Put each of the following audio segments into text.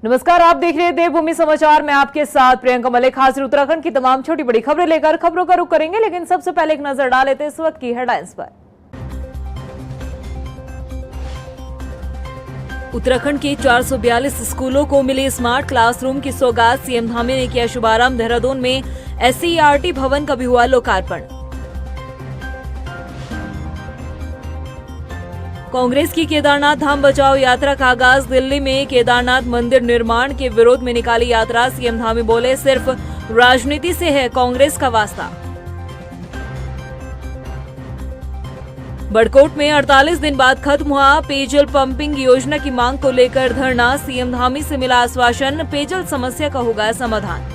नमस्कार, आप देख रहे हैं देवभूमि समाचार। मैं आपके साथ प्रियंका मलिक हाजिर उत्तराखंड की तमाम छोटी बड़ी खबरें लेकर खबरों का रुख करेंगे, लेकिन सबसे पहले एक नजर डाल लेते हैं इस वक्त की हेडलाइंस पर। उत्तराखंड के 442 स्कूलों को मिली स्मार्ट क्लासरूम की सौगात। सीएम धामी ने किया शुभारंभ। देहरादून में SCERT भवन का भी हुआ लोकार्पण। कांग्रेस की केदारनाथ धाम बचाओ यात्रा का आगाज। दिल्ली में केदारनाथ मंदिर निर्माण के विरोध में निकाली यात्रा। सीएम धामी बोले, सिर्फ राजनीति से है कांग्रेस का वास्ता। बड़कोट में 48 दिन बाद खत्म हुआ पेयजल पंपिंग योजना की मांग को लेकर धरना। सीएम धामी से मिला आश्वासन, पेयजल समस्या का होगा समाधान।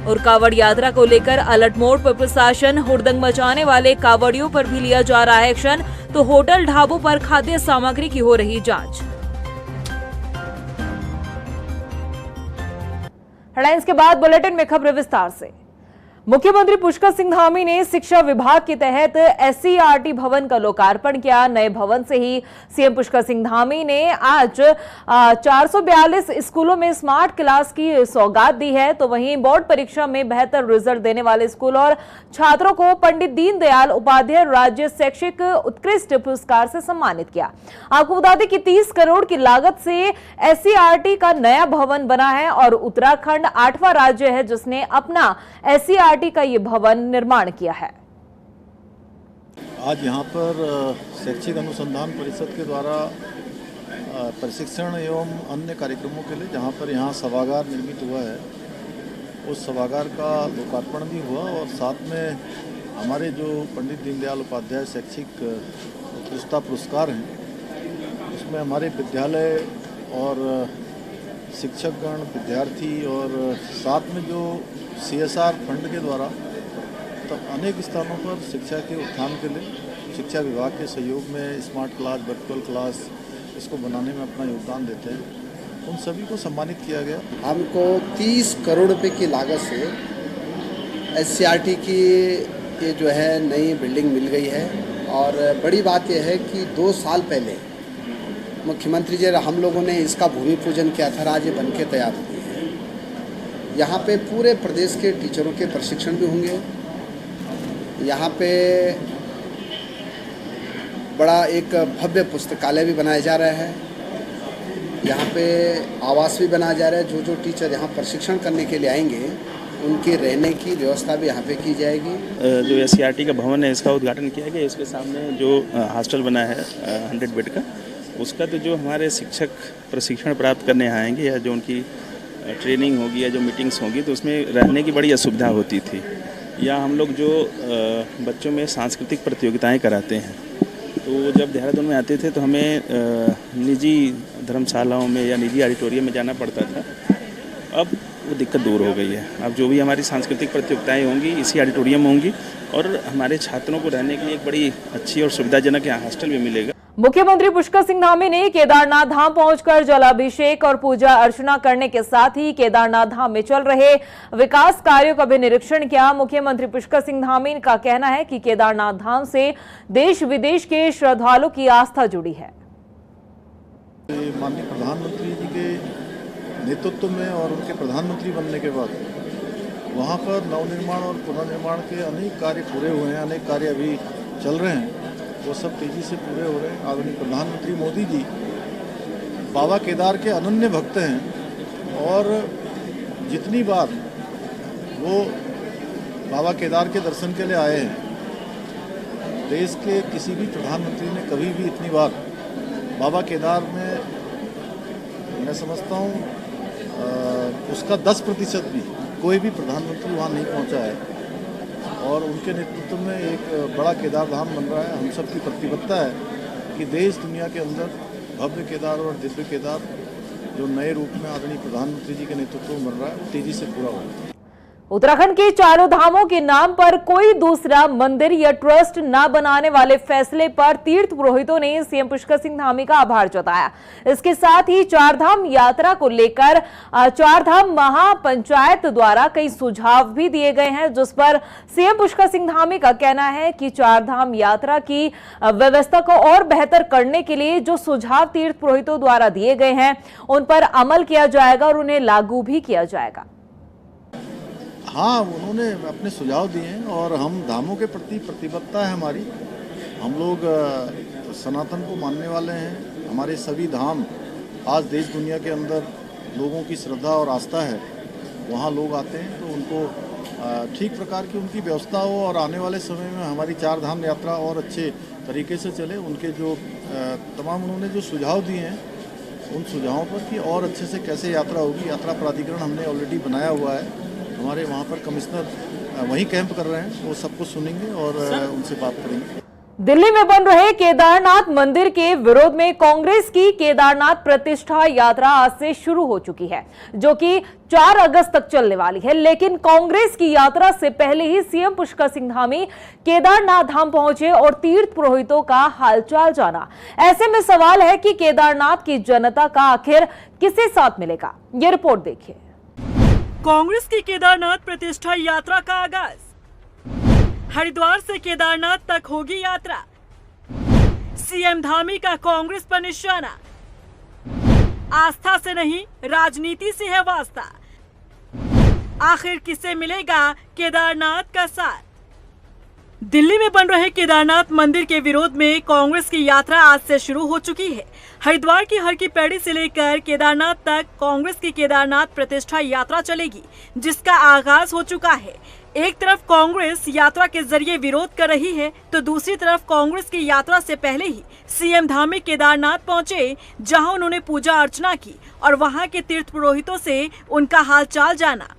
और कावड़ यात्रा को लेकर अलर्ट मोड पर प्रशासन। हुड़दंग मचाने वाले कावड़ियों पर भी लिया जा रहा है एक्शन, तो होटल ढाबों पर खाद्य सामग्री की हो रही जांच। हेडलाइंस के बाद बुलेटिन में खबरें विस्तार से। मुख्यमंत्री पुष्कर सिंह धामी ने शिक्षा विभाग के तहत SCERT भवन का लोकार्पण किया। नए भवन से ही सीएम पुष्कर सिंह धामी ने आज 442 स्कूलों में स्मार्ट क्लास की सौगात दी है। तो वहीं बोर्ड परीक्षा में बेहतर रिजल्ट देने वाले स्कूल और छात्रों को पंडित दीनदयाल उपाध्याय राज्य शैक्षिक उत्कृष्ट पुरस्कार से सम्मानित किया। आपको बता दें कि 30 करोड़ की लागत से SCERT का नया भवन बना है और उत्तराखंड 8वां राज्य है जिसने अपना SCERT का ये भवन निर्माण किया है। आज यहाँ पर शैक्षिक अनुसंधान परिषद के द्वारा प्रशिक्षण एवं अन्य कार्यक्रमों के लिए जहाँ पर यहाँ सभागार निर्मित हुआ है, उस सभागार का लोकार्पण भी हुआ और साथ में हमारे जो पंडित दीनदयाल उपाध्याय शैक्षिक उत्कृष्टता पुरस्कार हैं, उसमें हमारे विद्यालय और शिक्षकगण, विद्यार्थी और साथ में जो CSR फंड के द्वारा तो अनेक स्थानों पर शिक्षा के उत्थान के लिए शिक्षा विभाग के सहयोग में स्मार्ट क्लास, वर्चुअल क्लास इसको बनाने में अपना योगदान देते हैं, उन सभी को सम्मानित किया गया। हमको 30 करोड़ रुपए की लागत से SCERT की ये जो है नई बिल्डिंग मिल गई है। और बड़ी बात यह है कि 2 साल पहले मुख्यमंत्री जी हम लोगों ने इसका भूमि पूजन किया था। आज ये बन के तैयार हुई है। यहाँ पे पूरे प्रदेश के टीचरों के प्रशिक्षण भी होंगे। यहाँ पे बड़ा एक भव्य पुस्तकालय भी बनाया जा रहा है। यहाँ पे आवास भी बनाया जा रहा है। जो टीचर यहाँ प्रशिक्षण करने के लिए आएंगे उनके रहने की व्यवस्था भी यहाँ पे की जाएगी। जो SCERT का भवन है इसका उद्घाटन किया गया। इसके सामने जो हॉस्टल बना है 100 बेड का, उसका तो जो हमारे शिक्षक प्रशिक्षण प्राप्त करने आएंगे या जो उनकी ट्रेनिंग होगी या जो मीटिंग्स होगी तो उसमें रहने की बड़ी असुविधा होती थी। या हम लोग जो बच्चों में सांस्कृतिक प्रतियोगिताएं कराते हैं, तो जब देहरादून में आते थे तो हमें निजी धर्मशालाओं में या निजी ऑडिटोरियम में जाना पड़ता था। अब वो दिक्कत दूर हो गई है। अब जो भी हमारी सांस्कृतिक प्रतियोगिताएं होंगी इसी ऑडिटोरियम में होंगी और हमारे छात्रों को रहने के लिए एक बड़ी अच्छी और सुविधाजनक यहाँ हॉस्टल भी मिलेगा। मुख्यमंत्री पुष्कर सिंह धामी ने केदारनाथ धाम पहुंचकर जलाभिषेक और पूजा अर्चना करने के साथ ही केदारनाथ धाम में चल रहे विकास कार्यों का भी निरीक्षण किया। मुख्यमंत्री पुष्कर सिंह धामी का कहना है कि केदारनाथ धाम से देश विदेश के श्रद्धालुओं की आस्था जुड़ी है। माननीय प्रधानमंत्री जी के नेतृत्व में और उनके प्रधानमंत्री बनने के बाद वहाँ पर नवनिर्माण और पुनर्निर्माण के अनेक कार्य पूरे हुए हैं, अनेक कार्य अभी चल रहे हैं, वो सब तेज़ी से पूरे हो रहे हैं। आदरणीय प्रधानमंत्री मोदी जी बाबा केदार के अनन्य भक्त हैं और जितनी बार वो बाबा केदार के दर्शन के लिए आए हैं, देश के किसी भी प्रधानमंत्री ने कभी भी इतनी बार बाबा केदार में, मैं समझता हूँ उसका 10% भी कोई भी प्रधानमंत्री वहाँ नहीं पहुँचा है। और उनके नेतृत्व में एक बड़ा केदार धाम बन रहा है। हम सब की प्रतिबद्धता है कि देश दुनिया के अंदर भव्य केदार और दिव्य केदार जो नए रूप में आदरणीय प्रधानमंत्री जी के नेतृत्व में बन रहा है, वो तेजी से पूरा होगा। उत्तराखंड के चारों धामों के नाम पर कोई दूसरा मंदिर या ट्रस्ट न बनाने वाले फैसले पर तीर्थ पुरोहितों ने सीएम पुष्कर सिंह धामी का आभार जताया। इसके साथ ही चारधाम यात्रा को लेकर चारधाम महापंचायत द्वारा कई सुझाव भी दिए गए हैं, जिस पर सीएम पुष्कर सिंह धामी का कहना है कि चारधाम यात्रा की व्यवस्था को और बेहतर करने के लिए जो सुझाव तीर्थ पुरोहितों द्वारा दिए गए हैं उन पर अमल किया जाएगा और उन्हें लागू भी किया जाएगा। हाँ, उन्होंने अपने सुझाव दिए हैं और हम धामों के प्रति प्रतिबद्धता है हमारी। हम लोग सनातन को मानने वाले हैं। हमारे सभी धाम आज देश दुनिया के अंदर लोगों की श्रद्धा और आस्था है, वहाँ लोग आते हैं तो उनको ठीक प्रकार की उनकी व्यवस्था हो और आने वाले समय में हमारी चार धाम यात्रा और अच्छे तरीके से चले। उनके जो तमाम उन्होंने जो सुझाव दिए हैं उन सुझावों पर कि और अच्छे से कैसे यात्रा होगी। यात्रा प्राधिकरण हमने ऑलरेडी बनाया हुआ है, हमारे वहाँ पर कमिश्नर वहीं कैंप कर रहे हैं, वो सबको सुनेंगे और उनसे बात करेंगे। दिल्ली में बन रहे केदारनाथ मंदिर के विरोध में कांग्रेस की केदारनाथ प्रतिष्ठा यात्रा आज से शुरू हो चुकी है, जो कि 4 अगस्त तक चलने वाली है। लेकिन कांग्रेस की यात्रा से पहले ही सीएम पुष्कर सिंह धामी केदारनाथ धाम पहुंचे और तीर्थ पुरोहितों का हालचाल जाना। ऐसे में सवाल है कि केदारनाथ की जनता का आखिर किसे साथ मिलेगा। ये रिपोर्ट देखिए। कांग्रेस की केदारनाथ प्रतिष्ठा यात्रा का आगाज। हरिद्वार से केदारनाथ तक होगी यात्रा। सीएम धामी का कांग्रेस पर निशाना। आस्था से नहीं, राजनीति से है वास्ता। आखिर किसे मिलेगा केदारनाथ का साथ? दिल्ली में बन रहे केदारनाथ मंदिर के विरोध में कांग्रेस की यात्रा आज से शुरू हो चुकी है। हरिद्वार की हर की पैड़ी से लेकर केदारनाथ तक कांग्रेस की केदारनाथ प्रतिष्ठा यात्रा चलेगी, जिसका आगाज हो चुका है। एक तरफ कांग्रेस यात्रा के जरिए विरोध कर रही है, तो दूसरी तरफ कांग्रेस की यात्रा से पहले ही सीएम धामी केदारनाथ पहुंचे, जहां उन्होंने पूजा अर्चना की और वहां के तीर्थ पुरोहितों से उनका हालचाल जाना।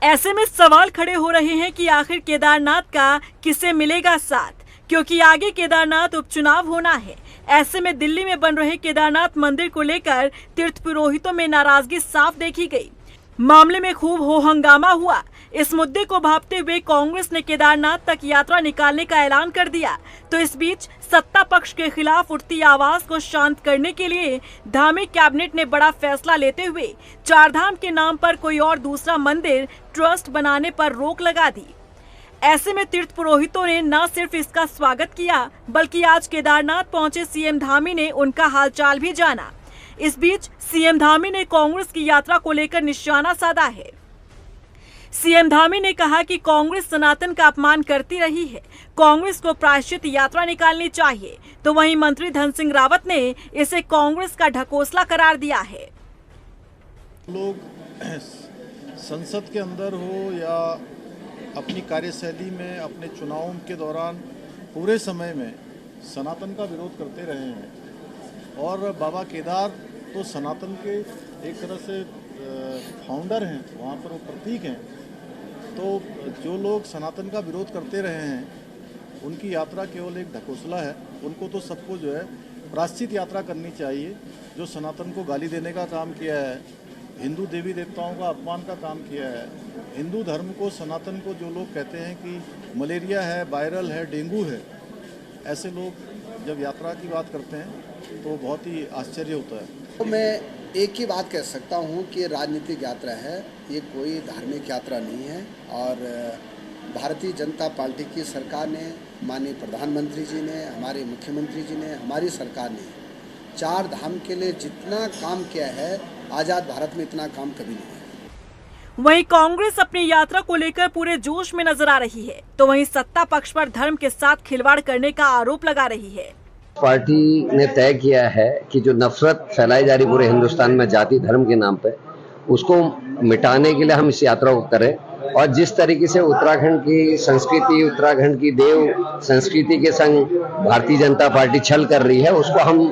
ऐसे में सवाल खड़े हो रहे हैं कि आखिर केदारनाथ का किसे मिलेगा साथ, क्योंकि आगे केदारनाथ उपचुनाव होना है। ऐसे में दिल्ली में बन रहे केदारनाथ मंदिर को लेकर तीर्थ पुरोहितों में नाराजगी साफ देखी गई। मामले में खूब हो हंगामा हुआ। इस मुद्दे को भांपते हुए कांग्रेस ने केदारनाथ तक यात्रा निकालने का ऐलान कर दिया। तो इस बीच सत्ता पक्ष के खिलाफ उठती आवाज को शांत करने के लिए धामी कैबिनेट ने बड़ा फैसला लेते हुए चारधाम के नाम पर कोई और दूसरा मंदिर ट्रस्ट बनाने पर रोक लगा दी। ऐसे में तीर्थ पुरोहितों ने न सिर्फ इसका स्वागत किया, बल्कि आज केदारनाथ पहुंचे सीएम धामी ने उनका हालचाल भी जाना। इस बीच सीएम धामी ने कांग्रेस की यात्रा को लेकर निशाना साधा है। सीएम धामी ने कहा कि कांग्रेस सनातन का अपमान करती रही है, कांग्रेस को प्रायश्चित यात्रा निकालनी चाहिए। तो वहीं मंत्री धन सिंह रावत ने इसे कांग्रेस का ढकोसला करार दिया है। लोग संसद के अंदर हो या अपनी कार्यशैली में अपने चुनावों के दौरान पूरे समय में सनातन का विरोध करते रहे हैं और बाबा केदार तो सनातन के एक तरह से फाउंडर हैं, वहाँ पर वो प्रतीक हैं। तो जो लोग सनातन का विरोध करते रहे हैं उनकी यात्रा केवल एक ढकोसला है। उनको तो सबको जो है प्रायश्चित यात्रा करनी चाहिए। जो सनातन को गाली देने का काम किया है, हिंदू देवी देवताओं का अपमान का काम किया है, हिंदू धर्म को तो जो लोग कहते हैं कि मलेरिया है, वायरल है, डेंगू है, ऐसे लोग जब यात्रा की बात करते हैं तो बहुत ही आश्चर्य होता है। तो मैं एक ही बात कह सकता हूँ कि राजनीतिक यात्रा है, ये कोई धार्मिक यात्रा नहीं है। और भारतीय जनता पार्टी की सरकार ने, माननीय प्रधानमंत्री जी ने, हमारे मुख्यमंत्री जी ने, हमारी सरकार ने चार धाम के लिए जितना काम किया है, आज़ाद भारत में इतना काम कभी नहीं है। वहीं कांग्रेस अपनी यात्रा को लेकर पूरे जोश में नजर आ रही है, तो वहीं सत्ता पक्ष पर धर्म के साथ खिलवाड़ करने का आरोप लगा रही है। पार्टी ने तय किया है कि जो नफरत फैलाई जा रही पूरे हिंदुस्तान में जाति धर्म के नाम पे, उसको मिटाने के लिए हम इस यात्रा को करें। और जिस तरीके से उत्तराखंड की संस्कृति, उत्तराखंड की देव संस्कृति के संग भारतीय जनता पार्टी छल कर रही है, उसको हम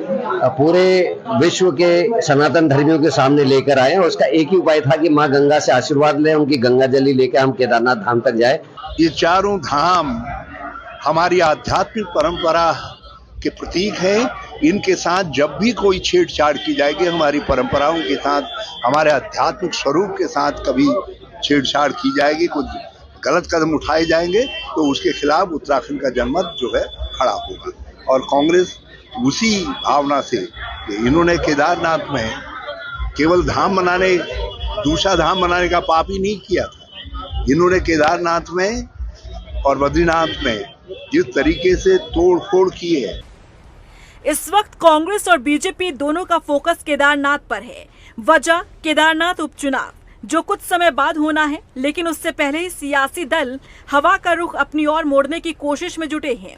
पूरे विश्व के सनातन धर्मियों के सामने लेकर आए। उसका एक ही उपाय था कि माँ गंगा से आशीर्वाद लें, उनकी गंगा जली लेकर हम केदारनाथ धाम तक जाए। ये चारों धाम हमारी आध्यात्मिक परंपरा के प्रतीक हैं। इनके साथ जब भी कोई छेड़छाड़ की जाएगी, हमारी परंपराओं के साथ, हमारे आध्यात्मिक स्वरूप के साथ कभी छेड़छाड़ की जाएगी, कुछ गलत कदम उठाए जाएंगे तो उसके खिलाफ उत्तराखंड का जनमत जो है खड़ा होगा। और कांग्रेस उसी भावना से, इन्होंने केदारनाथ में केवल धाम बनाने, दूसरा धाम बनाने का पाप ही नहीं किया था, इन्होंने केदारनाथ में और बद्रीनाथ में जिस तरीके से तोड़ फोड़ की है। इस वक्त कांग्रेस और बीजेपी दोनों का फोकस केदारनाथ पर है। वजह केदारनाथ उपचुनाव जो कुछ समय बाद होना है, लेकिन उससे पहले ही सियासी दल हवा का रुख अपनी ओर मोड़ने की कोशिश में जुटे हैं।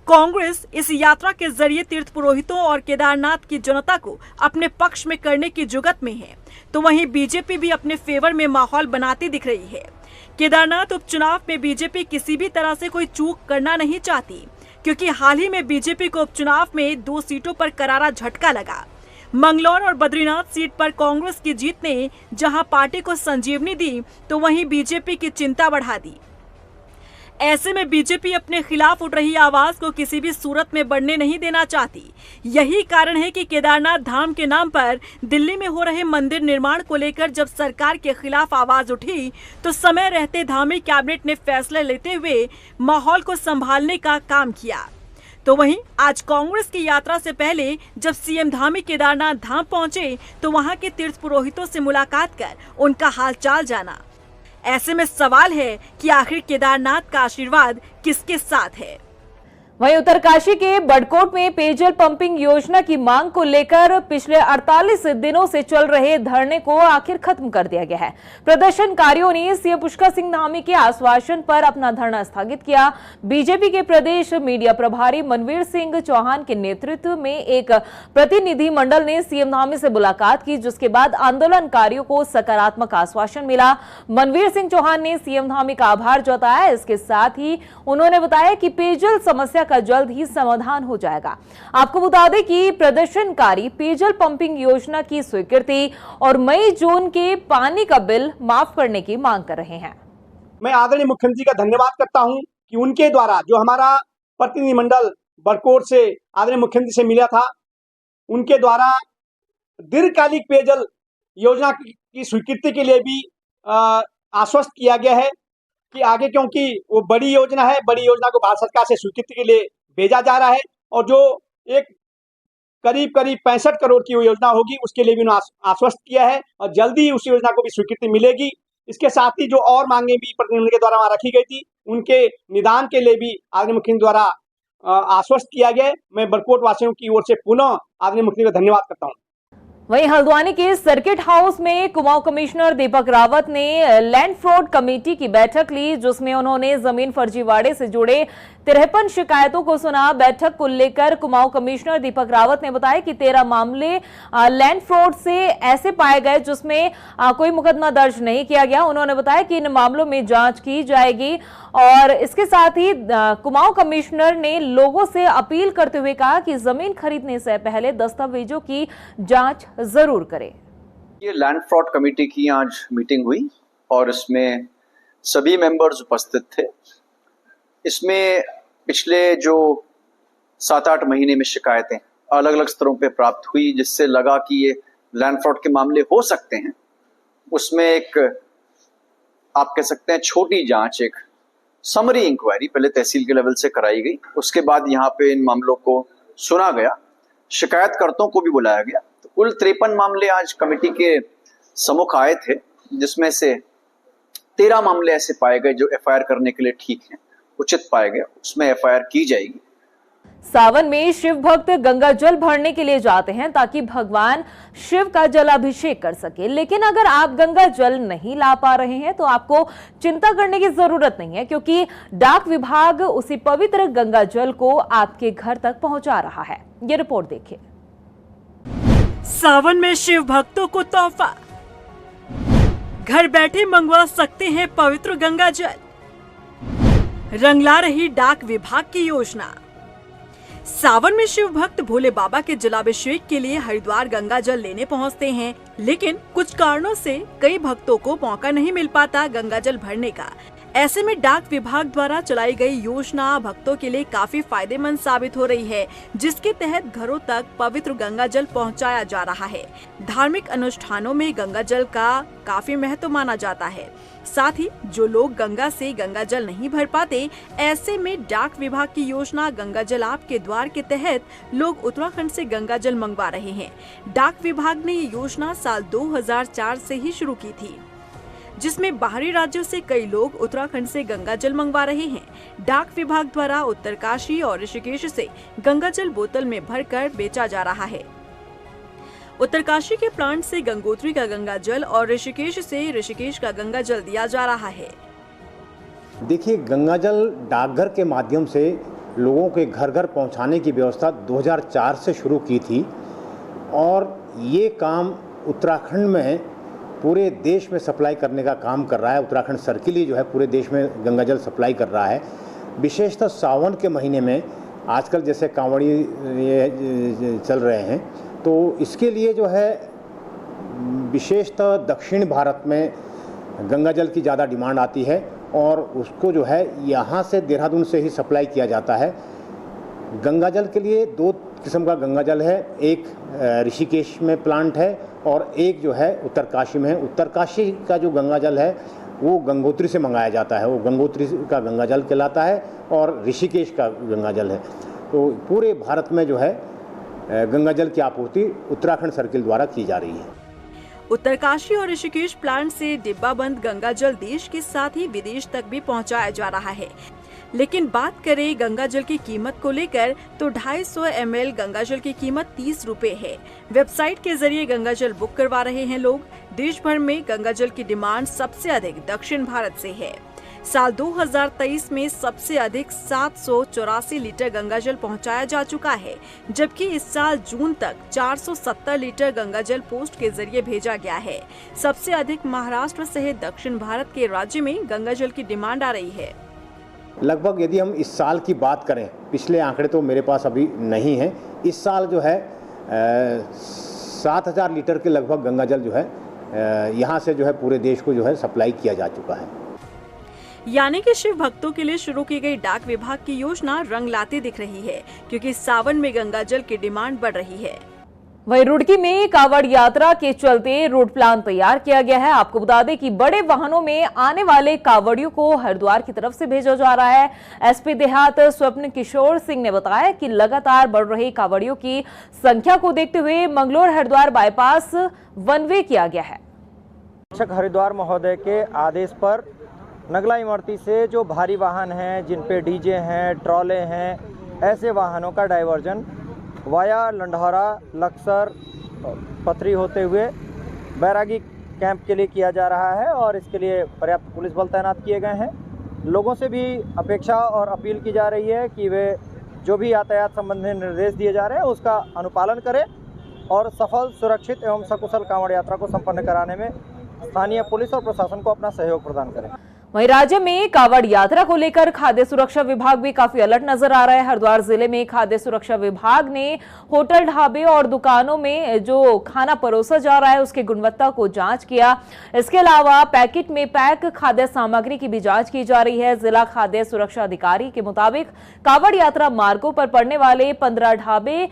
कांग्रेस इस यात्रा के जरिए तीर्थ पुरोहितों और केदारनाथ की जनता को अपने पक्ष में करने की जुगत में है, तो वहीं बीजेपी भी अपने फेवर में माहौल बनाती दिख रही है। केदारनाथ उपचुनाव में बीजेपी किसी भी तरह से कोई चूक करना नहीं चाहती, क्योंकि हाल ही में बीजेपी को उपचुनाव में 2 सीटों पर करारा झटका लगा। मंगलौर और बद्रीनाथ सीट पर कांग्रेस की जीत ने जहां पार्टी को संजीवनी दी, तो वहीं बीजेपी की चिंता बढ़ा दी। ऐसे में बीजेपी अपने खिलाफ उठ रही आवाज को किसी भी सूरत में बढ़ने नहीं देना चाहती। यही कारण है कि केदारनाथ धाम के नाम पर दिल्ली में हो रहे मंदिर निर्माण को लेकर जब सरकार के खिलाफ आवाज उठी, तो समय रहते धामी कैबिनेट ने फैसले लेते हुए माहौल को संभालने का काम किया। तो वहीं आज कांग्रेस की यात्रा से पहले जब सीएम धामी केदारनाथ धाम पहुंचे, तो वहां के तीर्थ पुरोहितों से मुलाकात कर उनका हालचाल जाना। ऐसे में सवाल है कि आखिर केदारनाथ का आशीर्वाद किसके साथ है। वहीं उत्तरकाशी के बड़कोट में पेयजल पंपिंग योजना की मांग को लेकर पिछले 48 दिनों से चल रहे धरने को आखिर खत्म कर दिया गया है। प्रदर्शनकारियों ने सीएम पुष्कर सिंह धामी के आश्वासन पर अपना धरना स्थगित किया। बीजेपी के प्रदेश मीडिया प्रभारी मनवीर सिंह चौहान के नेतृत्व में एक प्रतिनिधि मंडल ने सीएम धामी से मुलाकात की, जिसके बाद आंदोलनकारियों को सकारात्मक आश्वासन मिला। मनवीर सिंह चौहान ने सीएम धामी का आभार जताया। इसके साथ ही उन्होंने बताया कि पेयजल समस्या का जल्द ही समाधान हो जाएगा। आपको बता दें कि प्रदर्शनकारी पेयजल पंपिंग योजना की स्वीकृति और मई जून के पानी का बिल माफ करने की मांग कर रहे हैं। मैं आदरणीय मुख्यमंत्री का धन्यवाद करता हूं कि उनके द्वारा जो हमारा प्रतिनिधिमंडल बड़कोट से आदरणीय मुख्यमंत्री से मिला था, उनके द्वारा दीर्घकालिक पेयजल योजना की स्वीकृति के लिए भी आश्वस्त किया गया है कि आगे, क्योंकि वो बड़ी योजना है, बड़ी योजना को भारत सरकार से स्वीकृति के लिए भेजा जा रहा है, और जो एक करीब 65 करोड़ की वो योजना होगी उसके लिए भी उन्होंने आश्वस्त किया है और जल्दी उस योजना को भी स्वीकृति मिलेगी। इसके साथ ही जो और मांगे भी प्रतिनिधिमंडल के द्वारा वहाँ रखी गई थी, उनके निदान के लिए भी आदरणीय मुख्यमंत्री द्वारा आश्वस्त किया गया है। मैं बड़कोट वासियों की ओर से पुनः आदरणीय मुख्यमंत्री का धन्यवाद करता हूँ। वहीं हल्द्वानी के सर्किट हाउस में कुमाऊं कमिश्नर दीपक रावत ने लैंड फ्रॉड कमेटी की बैठक ली, जिसमें उन्होंने जमीन फर्जीवाड़े से जुड़े 53 शिकायतों को सुना। बैठक को लेकर कुमाऊं कमिश्नर दीपक रावत ने बताया कि 13 मामले लैंड फ्रॉड से ऐसे पाए गए जिसमें कोई मुकदमा दर्ज नहीं किया गया। उन्होंने बताया कि इन मामलों में जांच की जाएगी और इसके साथ ही कुमाऊं कमिश्नर ने लोगों से अपील करते हुए कहा कि जमीन खरीदने से पहले दस्तावेजों की जांच जरूर करें। ये लैंड फ्रॉड कमेटी की आज मीटिंग हुई और इसमें सभी मेंबर्स उपस्थित थे। इसमें पिछले जो 7-8 महीने में शिकायतें अलग अलग स्तरों पे प्राप्त हुई, जिससे लगा कि ये लैंड फ्रॉड के मामले हो सकते हैं। उसमें एक आप कह सकते हैं छोटी जांच, एक समरी इंक्वायरी पहले तहसील के लेवल से कराई गई। उसके बाद यहाँ पे इन मामलों को सुना गया, शिकायतकर्ताओं को भी बुलाया गया। तो कुल 53 मामले आज कमेटी के सम्मुख आए थे, जिसमें से 13 मामले ऐसे पाए गए जो एफआईआर करने के लिए ठीक हैं, उचित पाए गए, उसमें एफआईआर की जाएगी। सावन में शिव भक्त गंगा जल भरने के लिए जाते हैं ताकि भगवान शिव का जलाभिषेक कर सके। लेकिन अगर आप गंगा जल नहीं ला पा रहे हैं तो आपको चिंता करने की जरूरत नहीं है, क्योंकि डाक विभाग उसी पवित्र गंगा जल को आपके घर तक पहुंचा रहा है। ये रिपोर्ट देखिए। सावन में शिव भक्तों को तोहफा, घर बैठे मंगवा सकते हैं पवित्र गंगा जल। रंगला रही डाक विभाग की योजना। सावन में शिव भक्त भोले बाबा के जलाभिषेक के लिए हरिद्वार गंगा जल लेने पहुंचते हैं, लेकिन कुछ कारणों से कई भक्तों को मौका नहीं मिल पाता गंगा जल भरने का। ऐसे में डाक विभाग द्वारा चलाई गई योजना भक्तों के लिए काफी फायदेमंद साबित हो रही है, जिसके तहत घरों तक पवित्र गंगा जल पहुंचाया जा रहा है। धार्मिक अनुष्ठानों में गंगा जल का काफी महत्व माना जाता है। साथ ही जो लोग गंगा से गंगा जल नहीं भर पाते, ऐसे में डाक विभाग की योजना गंगा जल आपके द्वार के तहत लोग उत्तराखंड से गंगा जल मंगवा रहे हैं। डाक विभाग ने ये योजना साल 2004 से ही शुरू की थी, जिसमें बाहरी राज्यों से कई लोग उत्तराखंड से गंगा जल मंगवा रहे हैं। डाक विभाग द्वारा उत्तरकाशी और ऋषिकेश से गंगा जल बोतल में भरकर बेचा जा रहा है। उत्तरकाशी के प्लांट से गंगोत्री का गंगा जल और ऋषिकेश से ऋषिकेश का गंगा जल दिया जा रहा है। देखिए, गंगा जल डाकघर के माध्यम से लोगों के घर घर पहुंचाने की व्यवस्था 2004 से शुरू की थी और ये काम उत्तराखंड में पूरे देश में सप्लाई करने का काम कर रहा है। उत्तराखंड सर्किल ही जो है पूरे देश में गंगा जल सप्लाई कर रहा है। विशेषतः सावन के महीने में आजकल जैसे कांवड़ी ये चल रहे हैं, तो इसके लिए जो है विशेषतः दक्षिण भारत में गंगा जल की ज़्यादा डिमांड आती है और उसको जो है यहाँ से देहरादून से ही सप्लाई किया जाता है। गंगा जल के लिए 2 किस्म का गंगा जल है, एक ऋषिकेश में प्लांट है और एक जो है उत्तरकाशी में है। उत्तरकाशी का जो गंगा जल है वो गंगोत्री से मंगाया जाता है, वो गंगोत्री का गंगा जल कहलाता है और ऋषिकेश का गंगा जल है। तो पूरे भारत में जो है गंगा जल की आपूर्ति उत्तराखंड सर्किल द्वारा की जा रही है। उत्तरकाशी और ऋषिकेश प्लांट से डिब्बाबंद गंगा जल देश के साथ ही विदेश तक भी पहुंचाया जा रहा है। लेकिन बात करें गंगा जल की कीमत को लेकर तो 250 ml गंगा जल की कीमत 30 रुपए है। वेबसाइट के जरिए गंगा जल बुक करवा रहे हैं लोग। देश भर में गंगा जल की डिमांड सबसे अधिक दक्षिण भारत से है। साल 2023 में सबसे अधिक 784 लीटर गंगा जल पहुंचाया जा चुका है, जबकि इस साल जून तक 470 लीटर गंगा जल पोस्ट के जरिए भेजा गया है। सबसे अधिक महाराष्ट्र सहित दक्षिण भारत के राज्य में गंगा जल की डिमांड आ रही है। लगभग यदि हम इस साल की बात करें, पिछले आंकड़े तो मेरे पास अभी नहीं है, इस साल जो है 7000 लीटर के लगभग गंगा जल जो है यहाँ से जो है पूरे देश को जो है सप्लाई किया जा चुका है। यानी कि शिव भक्तों के लिए शुरू की गई डाक विभाग की योजना रंग लाती दिख रही है, क्योंकि सावन में गंगा जल की डिमांड बढ़ रही है। वहीं रुड़की में कावड़ यात्रा के चलते रूट प्लान तैयार किया गया है। आपको बता दें कि बड़े वाहनों में आने वाले कावड़ियों को हरिद्वार की तरफ से भेजा जा रहा है। एसपी देहात स्वप्न किशोर सिंह ने बताया कि लगातार बढ़ रही कावड़ियों की संख्या को देखते हुए Mangalore Haridwar bypass one way किया गया है। हरिद्वार महोदय के आदेश पर नगला इमरती से जो भारी वाहन हैं, जिन पे डीजे हैं, ट्रॉले हैं, ऐसे वाहनों का डाइवर्जन वाया लंढौरा, लक्सर, पथरी होते हुए बैरागी कैंप के लिए किया जा रहा है और इसके लिए पर्याप्त पुलिस बल तैनात किए गए हैं। लोगों से भी अपेक्षा और अपील की जा रही है कि वे जो भी यातायात संबंधी निर्देश दिए जा रहे हैं उसका अनुपालन करें और सफल, सुरक्षित एवं सकुशल कांवड़ यात्रा को संपन्न कराने में स्थानीय पुलिस और प्रशासन को अपना सहयोग प्रदान करें। वहीं राज्य में कावड़ यात्रा को लेकर खाद्य सुरक्षा विभाग भी काफी अलर्ट नजर आ रहा है। हरिद्वार जिले में खाद्य सुरक्षा विभाग ने होटल, ढाबे और दुकानों में जो खाना परोसा जा रहा है उसकी गुणवत्ता को जांच किया। इसके अलावा पैकेट में पैक खाद्य सामग्री की भी जांच की जा रही है। जिला खाद्य सुरक्षा अधिकारी के मुताबिक कावड़ यात्रा मार्गों पर पड़ने वाले 15 ढाबे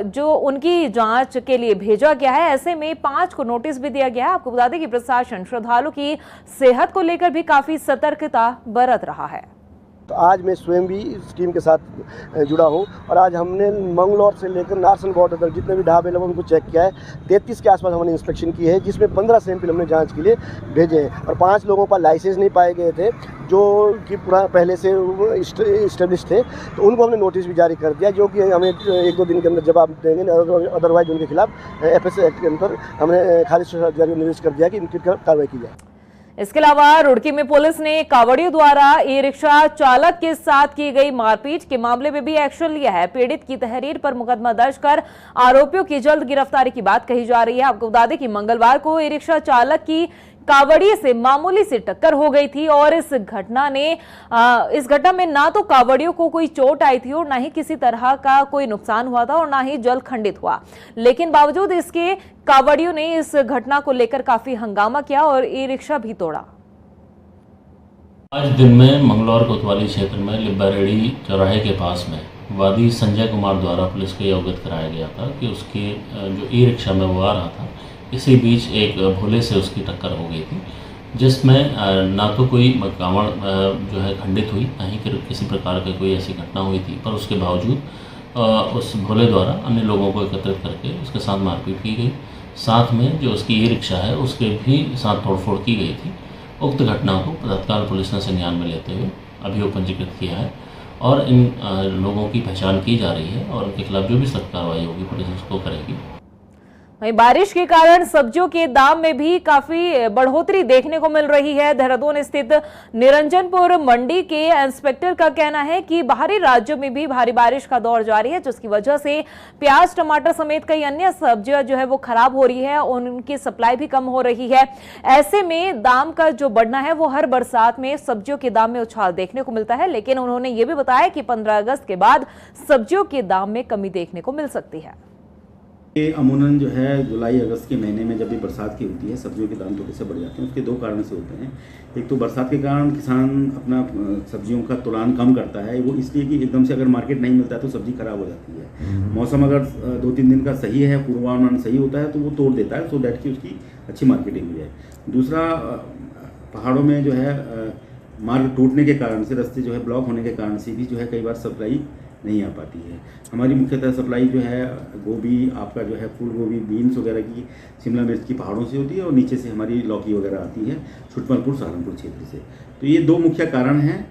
जो उनकी जांच के लिए भेजा गया है, ऐसे में 5 को नोटिस भी दिया गया है। आपको बता दें कि प्रशासन श्रद्धालुओं की सेहत को लेकर भी काफी सतर्कता बरत रहा है। तो आज मैं स्वयं भी इस टीम के साथ जुड़ा हूँ और आज हमने मंगलौर से लेकर नारसन बॉर्डर तक जितने भी ढाबे लोगों उनको चेक किया है। 33 के आसपास हमने इंस्पेक्शन की है, जिसमें 15 सैंपल हमने जांच के लिए भेजे हैं और 5 लोगों का लाइसेंस नहीं पाए गए थे जो कि पहले से इस्टेब्लिश थे, तो उनको हमने नोटिस भी जारी कर दिया, जो कि हमें 1-2 दिन के अंदर जवाब देंगे। अदरवाइज उनके खिलाफ FSA एक्ट के अंदर हमने खाद्य सुरक्षा अधिकारी को निर्देश कर दिया कि इनकी कार्रवाई की जाए। इसके अलावा रुड़की में पुलिस ने कावड़ियों द्वारा ई रिक्शा चालक के साथ की गई मारपीट के मामले में भी एक्शन लिया है। पीड़ित की तहरीर पर मुकदमा दर्ज कर आरोपियों की जल्द गिरफ्तारी की बात कही जा रही है। आपको बता दें कि मंगलवार को ई रिक्शा चालक की कावड़िए से मामूली सी टक्कर हो गई थी और इस घटना में ना तो कावड़ियों को कोई चोट आई थी और ना ही किसी तरह का कोई नुकसान हुआ था और ना ही जल खंडित हुआ। लेकिन बावजूद इसके कावड़ियों ने इस घटना को लेकर काफी हंगामा किया और ई रिक्शा भी तोड़ा। आज दिन में मंगलौर कोतवाली क्षेत्र में लिब्बारेडी चौराहे के पास में वादी संजय कुमार द्वारा पुलिस को अवगत कराया गया था कि उसके जो ई रिक्शा में वो आ रहा था, इसी बीच एक भोले से उसकी टक्कर हो गई थी, जिसमें ना तो कोई कांवड़ जो है खंडित हुई, ना ही किसी प्रकार की कोई ऐसी घटना हुई थी। पर उसके बावजूद उस भोले द्वारा अन्य लोगों को एकत्रित करके उसके साथ मारपीट की गई। साथ में जो उसकी ई रिक्शा है उसके भी साथ तोड़फोड़ की गई थी। उक्त घटना को तत्काल पुलिस ने संज्ञान में लेते हुए अभियोग पंजीकृत किया है और इन लोगों की पहचान की जा रही है और उनके खिलाफ जो भी सख्त कार्रवाई होगी पुलिस उसको करेगी। वहीं बारिश के कारण सब्जियों के दाम में भी काफी बढ़ोतरी देखने को मिल रही है। देहरादून स्थित निरंजनपुर मंडी के इंस्पेक्टर का कहना है कि बाहरी राज्यों में भी भारी बारिश का दौर जारी है, जिसकी वजह से प्याज, टमाटर समेत कई अन्य सब्जियां जो है वो खराब हो रही है और उनकी सप्लाई भी कम हो रही है। ऐसे में दाम का जो बढ़ना है वो हर बरसात में सब्जियों के दाम में उछाल देखने को मिलता है, लेकिन उन्होंने ये भी बताया कि 15 अगस्त के बाद सब्जियों के दाम में कमी देखने को मिल सकती है। ये अमूमन जो है जुलाई अगस्त के महीने में जब भी बरसात की होती है सब्जियों के दाम थोड़े से बढ़ जाते हैं। उसके दो कारण से होते हैं। एक तो बरसात के कारण किसान अपना सब्जियों का तुलान कम करता है, वो इसलिए कि एकदम से अगर मार्केट नहीं मिलता है तो सब्जी खराब हो जाती है। मौसम अगर 2-3 दिन का सही है, पूर्वानुमान सही होता है तो वो तोड़ देता है, सो दैट कि उसकी अच्छी मार्केटिंग हो जाए। दूसरा, पहाड़ों में जो है मार्ग टूटने के कारण से, रास्ते जो है ब्लॉक होने के कारण से भी जो है कई बार सप्लाई नहीं आ पाती है। हमारी मुख्यतः सप्लाई जो है गोभी, आपका जो है फूल गोभी, बीन्स वगैरह की, शिमला मिर्च की पहाड़ों से होती है और नीचे से हमारी लौकी वगैरह आती है छुटमलपुर, सहारनपुर क्षेत्र से। तो ये दो मुख्य कारण हैं।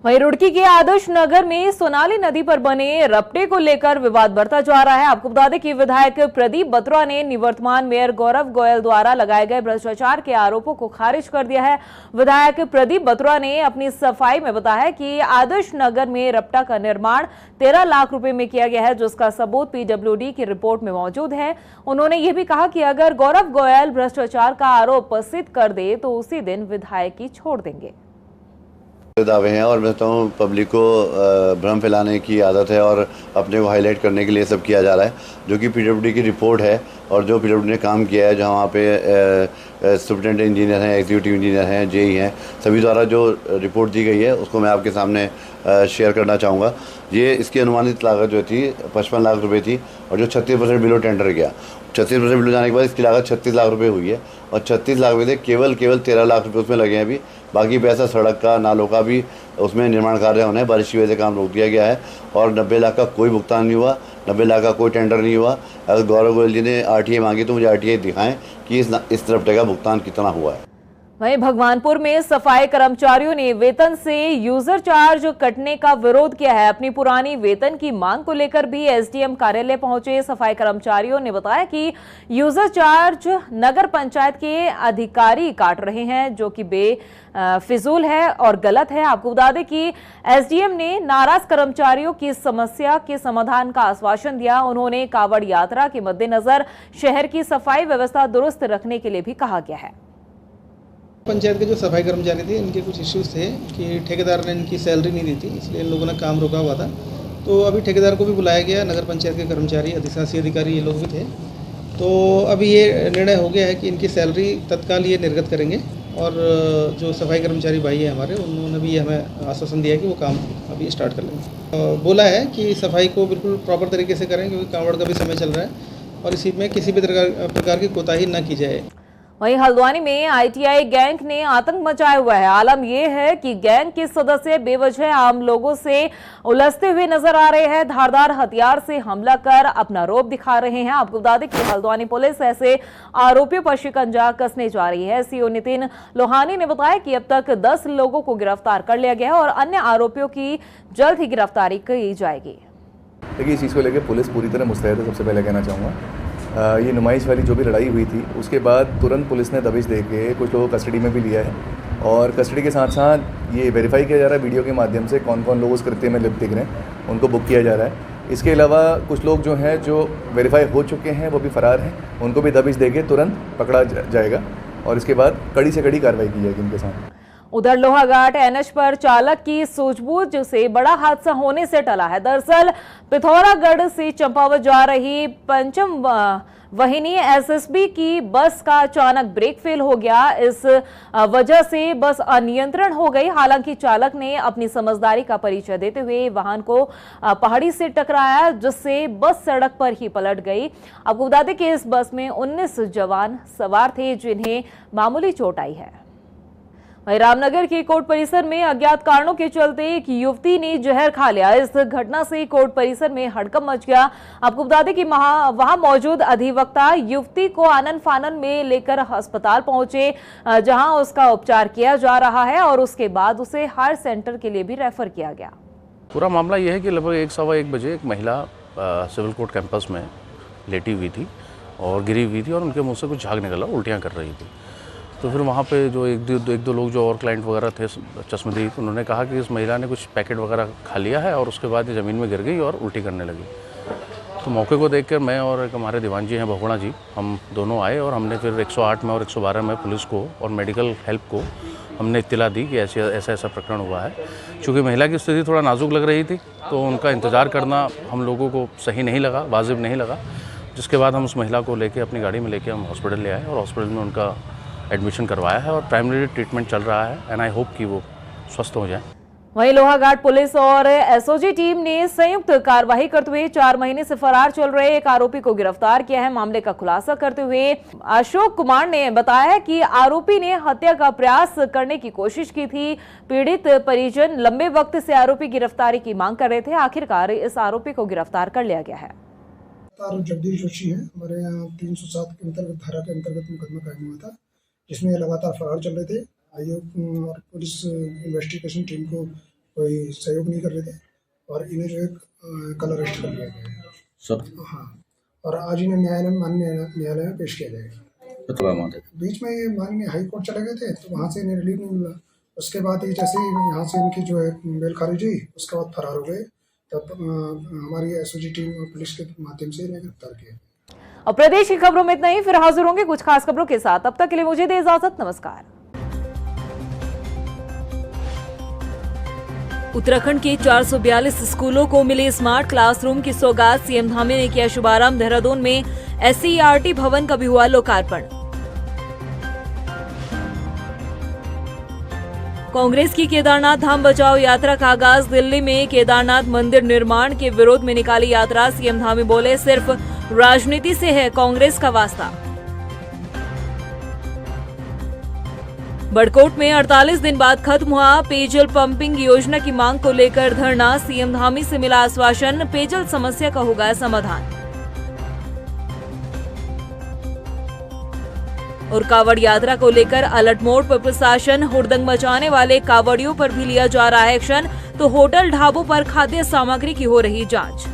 वहीं रुड़की के आदर्श नगर में सोनाली नदी पर बने रपटे को लेकर विवाद बढ़ता जा रहा है। आपको बता दें कि विधायक प्रदीप बत्रा ने निवर्तमान मेयर गौरव गोयल द्वारा लगाए गए भ्रष्टाचार के आरोपों को खारिज कर दिया है। विधायक प्रदीप बत्रा ने अपनी सफाई में बताया कि आदर्श नगर में रपटा का निर्माण 13 लाख रुपए में किया गया है, जिसका सबूत PWD की रिपोर्ट में मौजूद है। उन्होंने ये भी कहा कि अगर गौरव गोयल भ्रष्टाचार का आरोप सिद्ध कर दे तो उसी दिन विधायकी छोड़ देंगे। दावे हैं और मैं बताऊँ पब्लिक को भ्रम फैलाने की आदत है और अपने को हाईलाइट करने के लिए सब किया जा रहा है, जो कि PWD की रिपोर्ट है और जो PWD ने काम किया है, जहाँ वहाँ पे सुपरिटेंडेंट इंजीनियर हैं, एग्जीक्यूटिव इंजीनियर हैं, JE हैं, सभी द्वारा जो रिपोर्ट दी गई है उसको मैं आपके सामने शेयर करना चाहूँगा। ये इसकी अनुमानित लागत जो थी 55 लाख रुपये थी और जो 36% बिलो टेंडर गया, 36% बिलो जाने के बाद इसकी लागत 36 लाख रुपये हुई है और 36 लाख रुपये थे, केवल 13 लाख रुपये उसमें लगे हैं अभी। बाकी पैसा सड़क का, नालों का भी उसमें निर्माण कार्य होने, बारिश की वजह से काम रोक दिया गया है और 90 लाख का कोई भुगतान नहीं हुआ, 90 लाख का कोई टेंडर नहीं हुआ। अगर गौरव गोयल जी ने RTA मांगी तो मुझे RTA दिखाएं कि इस रपटे का भुगतान कितना हुआ है। वहीं भगवानपुर में सफाई कर्मचारियों ने वेतन से यूजर चार्ज कटने का विरोध किया है। अपनी पुरानी वेतन की मांग को लेकर भी SDM कार्यालय पहुंचे सफाई कर्मचारियों ने बताया कि यूजर चार्ज नगर पंचायत के अधिकारी काट रहे हैं, जो कि बेफिजूल है और गलत है। आपको बता दें कि SDM ने नाराज कर्मचारियों की समस्या के समाधान का आश्वासन दिया। उन्होंने कावड़ यात्रा के मद्देनजर शहर की सफाई व्यवस्था दुरुस्त रखने के लिए भी कहा गया है। पंचायत के जो सफाई कर्मचारी थे, इनके कुछ इश्यूज थे कि ठेकेदार ने इनकी सैलरी नहीं दी थी, इसलिए इन लोगों ने काम रोका हुआ था। तो अभी ठेकेदार को भी बुलाया गया, नगर पंचायत के कर्मचारी, अधिशासी अधिकारी ये लोग भी थे। तो अभी ये निर्णय हो गया है कि इनकी सैलरी तत्काल ये निर्गत करेंगे और जो सफाई कर्मचारी भाई है हमारे, उन्होंने भी हमें आश्वासन दिया कि वो काम अभी स्टार्ट कर लेंगे। बोला है कि सफाई को बिल्कुल प्रॉपर तरीके से करें, क्योंकि कांवड़ का भी समय चल रहा है और इसी में किसी भी प्रकार की कोताही न की जाए। वहीं हल्द्वानी में ITI गैंग ने आतंक मचाया हुआ है। आलम यह है कि गैंग के सदस्य बेवजह आम लोगों से उलझते हुए नजर आ रहे हैं, धारदार हथियार से हमला कर अपना रौब दिखा रहे हैं। आपको बता दें कि हल्द्वानी पुलिस ऐसे आरोपियों पर शिकंजा कसने जा रही है। CO नितिन लोहानी ने बताया कि अब तक 10 लोगों को गिरफ्तार कर लिया गया है और अन्य आरोपियों की जल्द ही गिरफ्तारी की जाएगी। देखिए, इस चीज़ को लेकर पुलिस पूरी तरह मुस्तैद है। सबसे पहले कहना चाहूँगा, ये नुमाइश वाली जो भी लड़ाई हुई थी उसके बाद तुरंत पुलिस ने दबिश दे के कुछ लोगों को कस्टडी में भी लिया है और कस्टडी के साथ साथ ये वेरीफाई किया जा रहा है वीडियो के माध्यम से कौन कौन लोग उस कृत्य में लिप्त दिख रहे हैं, उनको बुक किया जा रहा है। इसके अलावा कुछ लोग जो हैं जो वेरीफाई हो चुके हैं वो भी फ़रार हैं, उनको भी दबिश दे के तुरंत पकड़ा जाएगा और इसके बाद कड़ी से कड़ी कार्रवाई की जाएगी इनके साथ। उधर लोहाघाट एनएच पर चालक की सूझबूझ से बड़ा हादसा होने से टला है। दरअसल पिथौरागढ़ से चंपावत जा रही पंचम वाहिनी एसएसबी की बस का अचानक ब्रेक फेल हो गया। इस वजह से बस अनियंत्रण हो गई। हालांकि चालक ने अपनी समझदारी का परिचय देते हुए वाहन को पहाड़ी से टकराया, जिससे बस सड़क पर ही पलट गई। आपको बता दें कि इस बस में 19 जवान सवार थे, जिन्हें मामूली चोट आई है। वहीं रामनगर के कोर्ट परिसर में अज्ञात कारणों के चलते एक युवती ने जहर खा लिया। इस घटना से कोर्ट परिसर में हड़कंप मच गया। आपको बता दें कि वहां मौजूद अधिवक्ता युवती को आनन फानन में लेकर अस्पताल पहुंचे, जहां उसका उपचार किया जा रहा है और उसके बाद उसे हायर सेंटर के लिए भी रेफर किया गया। पूरा मामला यह है कि लगभग 1-1:15 बजे एक महिला सिविल कोर्ट कैंपस में लेटी हुई थी और गिरी हुई थी और उनके मुंह से कुछ झाग निकला, उल्टियाँ कर रही थी। तो फिर वहाँ पे जो एक दो लोग जो और क्लाइंट वगैरह थे चश्मदीद, उन्होंने कहा कि इस महिला ने कुछ पैकेट वगैरह खा लिया है और उसके बाद ये ज़मीन में गिर गई और उल्टी करने लगी। तो मौके को देखकर मैं और एक हमारे दीवान जी हैं भगोड़ा जी, हम दोनों आए और हमने फिर 108 में और 112 में पुलिस को और मेडिकल हेल्प को हमने इत्तला दी कि ऐसा प्रकरण हुआ है। चूँकि महिला की स्थिति थोड़ा नाजुक लग रही थी, तो उनका इंतज़ार करना हम लोगों को सही नहीं लगा, वाजिब नहीं लगा। जिसके बाद हम उस महिला को लेके अपनी गाड़ी में लेके हम हॉस्पिटल ले आए और हॉस्पिटल में उनका एडमिशन करवाया है और प्राइमरी ट्रीटमेंट चल रहा है एंड आई होप कि वो स्वस्थ हो जाए। वहीं लोहाघाट पुलिस और एसओजी टीम ने संयुक्त कार्रवाई करते हुए 4 महीने से फरार चल रहे एक आरोपी को गिरफ्तार किया है। मामले का खुलासा करते हुए अशोक कुमार ने बताया कि आरोपी ने हत्या का प्रयास करने की कोशिश की थी। पीड़ित परिजन लंबे वक्त से आरोपी गिरफ्तारी की मांग कर रहे थे। आखिरकार इस आरोपी को गिरफ्तार कर लिया गया है। जगदीश जोशी है, हमारे यहाँ 307 के अंतर्गत धारा के अंतर्गत मुकदमा कायम हुआ था, जिसमें लगातार फरार चल रहे थे। आयोग और पुलिस इन्वेस्टिगेशन टीम को कोई सहयोग नहीं कर रहे थे और इन्हें जो है कल अरेस्ट कर लिया गया है सर। हाँ, और आज इन्हें माननीय न्यायालय में पेश किया जाएगा। बीच में ये माननीय हाई कोर्ट चले गए थे, तो वहाँ से इन्हें रिलीफ नहीं मिला। उसके बाद ये जैसे यहाँ से इनकी जो है बेल खारिज हुई, उसके बाद फरार हो गए। तब हमारी एसओजी टीम और पुलिस के माध्यम से इन्हें गिरफ्तार किया। और प्रदेश की खबरों में इतना ही, फिर हाजिर होंगे कुछ खास खबरों के साथ। तब तक के लिए मुझे दे इजाजत, नमस्कार। उत्तराखंड के 442 स्कूलों को मिले स्मार्ट क्लासरूम की सौगात। सीएम धामी ने किया शुभारंभ। देहरादून में एससीईआरटी भवन का भी हुआ लोकार्पण। कांग्रेस की केदारनाथ धाम बचाओ यात्रा का आगाज। दिल्ली में केदारनाथ मंदिर निर्माण के विरोध में निकाली यात्रा। सीएम धामी बोले, सिर्फ राजनीति से है कांग्रेस का वास्ता। बड़कोट में 48 दिन बाद खत्म हुआ पेयजल पंपिंग योजना की मांग को लेकर धरना। सीएम धामी से मिला आश्वासन, पेयजल समस्या का होगा समाधान। और कावड़ यात्रा को लेकर अलर्ट मोड पर प्रशासन। हुड़दंग मचाने वाले कावड़ियों पर भी लिया जा रहा है एक्शन, तो होटल ढाबों पर खाद्य सामग्री की हो रही जांच।